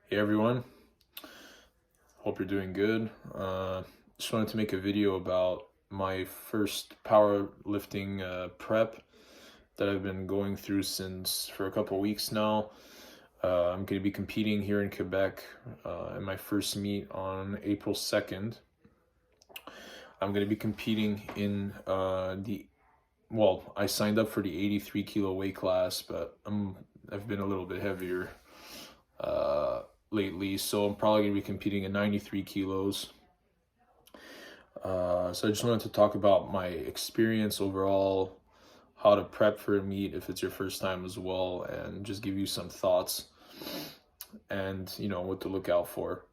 Hey everyone, hope you're doing good. Just wanted to make a video about my first powerlifting prep that I've been going through for a couple weeks now. I'm going to be competing here in Quebec in my first meet on April 2nd. I'm going to be competing in I signed up for the 83 kilo weight class, but I've been a little bit heavier lately, so I'm probably going to be competing at 93 kilos. So I just wanted to talk about my experience overall, how to prep for a meet if it's your first time as well, and just give you some thoughts and what to look out for.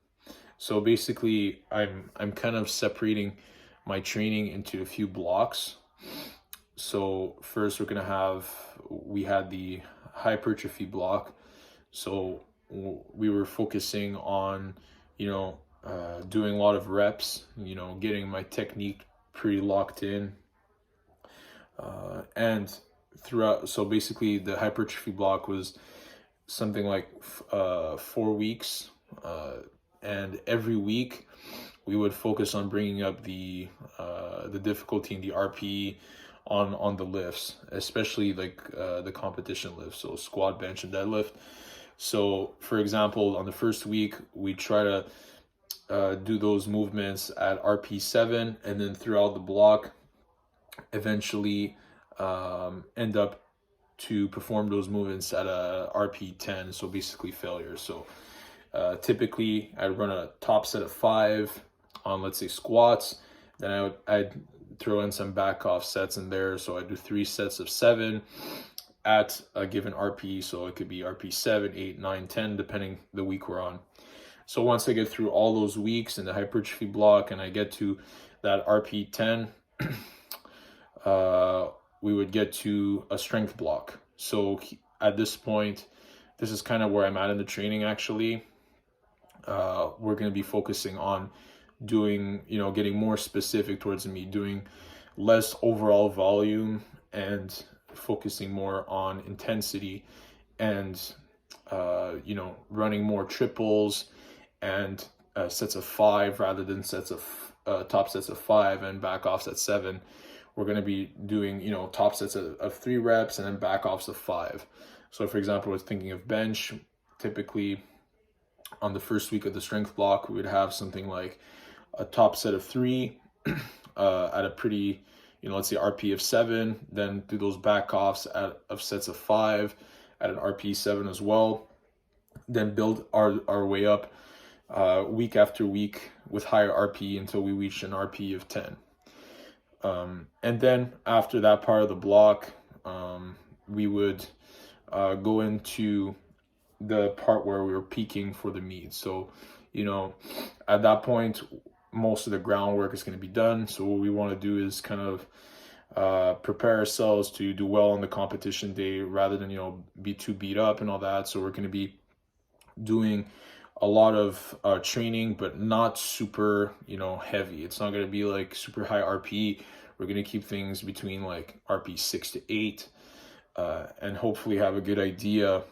So basically, I'm kind of separating my training into a few blocks. So first we had the hypertrophy block. So we were focusing on, doing a lot of reps, getting my technique pretty locked in. And throughout, so basically the hypertrophy block was something like 4 weeks. And every week we would focus on bringing up the difficulty in the RPE on the lifts, especially like the competition lifts, so squat, bench, and deadlift. So for example, on the first week, we try to do those movements at RP 7, and then throughout the block, eventually end up to perform those movements at a RP 10, so basically failure. So typically I'd run a top set of 5 on, let's say, squats. Then I'd throw in some back off sets in there. So I do 3 sets of 7 at a given RP. So it could be RP 7, 8, 9, 10, depending the week we're on. So once I get through all those weeks in the hypertrophy block and I get to that RP 10, we would get to a strength block. So at this point, this is kind of where I'm at in the training actually. We're going to be focusing on doing, getting more specific towards me, doing less overall volume and focusing more on intensity and, running more triples and sets of 5 rather than top sets of 5 and back offs at 7. We're going to be doing, top sets of 3 reps and then back offs of 5. So for example, we're thinking of bench. Typically on the first week of the strength block, we would have something like a top set of 3 at a pretty, let's say RP of 7, then do those back offs of sets of 5 at an RP 7 as well, then build our way up week after week with higher RP until we reach an RP of 10. And then after that part of the block, we would go into the part where we were peaking for the meet. So, at that point, most of the groundwork is going to be done. So what we want to do is kind of prepare ourselves to do well on the competition day rather than, be too beat up and all that. So we're going to be doing a lot of training, but not super, heavy. It's not going to be like super high RP. We're going to keep things between like RP 6 to 8 and hopefully have a good idea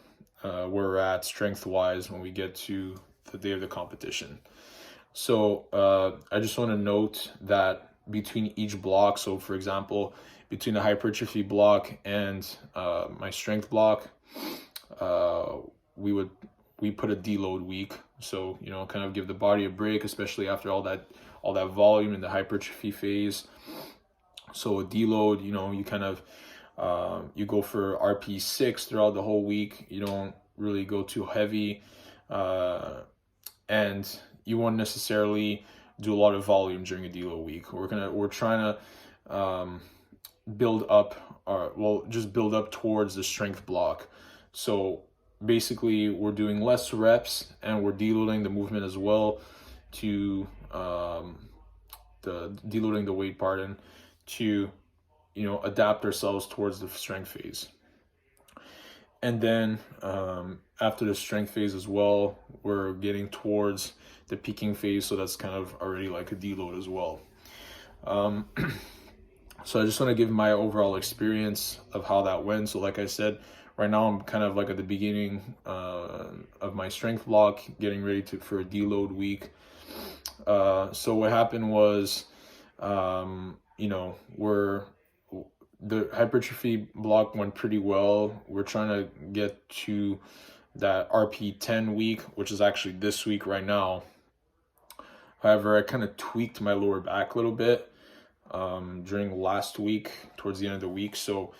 where we're at strength-wise when we get to the day of the competition. So I just want to note that between each block, so for example, between the hypertrophy block and my strength block, we put a deload week. So, kind of give the body a break, especially after all that volume in the hypertrophy phase. So a deload, you kind of you go for RP 6 throughout the whole week. You don't really go too heavy, and you won't necessarily do a lot of volume during a deload week. We're trying to build up towards the strength block. So basically, we're doing less reps and we're deloading the movement as well to deloading the weight, to adapt ourselves towards the strength phase. And then after the strength phase as well, we're getting towards the peaking phase, so that's kind of already like a deload as well. So I just want to give my overall experience of how that went. So like I said, right now I'm kind of like at the beginning of my strength block, getting ready for a deload week. So what happened was, you know, the hypertrophy block went pretty well. We're trying to get to that RP10 week, which is actually this week right now. However, I kind of tweaked my lower back a little bit during last week, towards the end of the week. So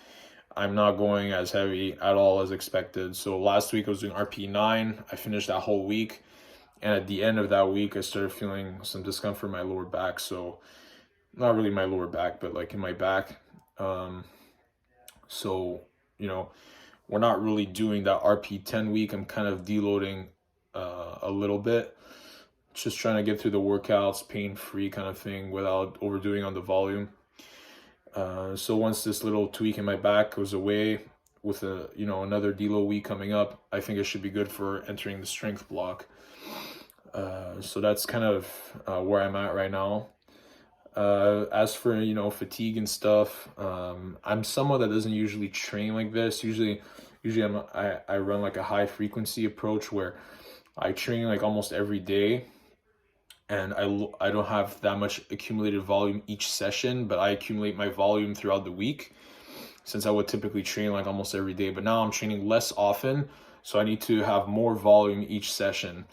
I'm not going as heavy at all as expected. So last week I was doing RP9. I finished that whole week. And at the end of that week, I started feeling some discomfort in my lower back. So not really my lower back, but like in my back. So, you know, we're not really doing that RP10 week. I'm kind of deloading a little bit. Just trying to get through the workouts, pain-free kind of thing without overdoing on the volume. So once this little tweak in my back goes away with another deload week coming up, I think it should be good for entering the strength block. So that's kind of where I'm at right now. As for, fatigue and stuff, I'm someone that doesn't usually train like this. Usually I run like a high frequency approach where I train like almost every day, and I don't have that much accumulated volume each session, but I accumulate my volume throughout the week, since I would typically train like almost every day. But now I'm training less often, so I need to have more volume each session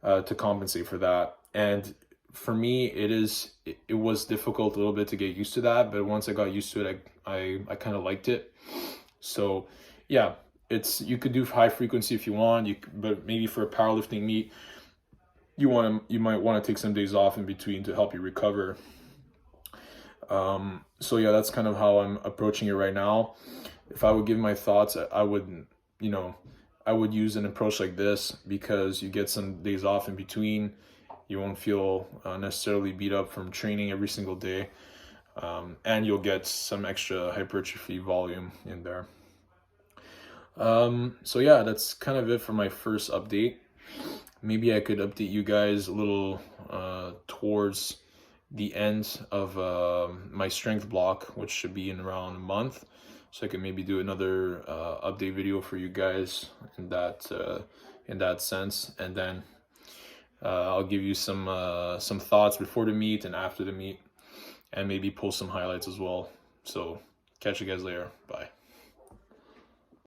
to compensate for that. And for me, it was difficult a little bit to get used to that, but once I got used to it, I kind of liked it. So yeah, you could do high frequency if you want, but maybe for a powerlifting meet, you might want to take some days off in between to help you recover. So yeah, that's kind of how I'm approaching it right now. If I would give my thoughts, I would use an approach like this, because you get some days off in between. You won't feel necessarily beat up from training every single day, and you'll get some extra hypertrophy volume in there. So yeah, that's kind of it for my first update. Maybe I could update you guys a little towards the end of my strength block, which should be in around a month. So I could maybe do another update video for you guys in that sense, and then I'll give you some thoughts before the meet and after the meet, and maybe post some highlights as well. So catch you guys later. Bye.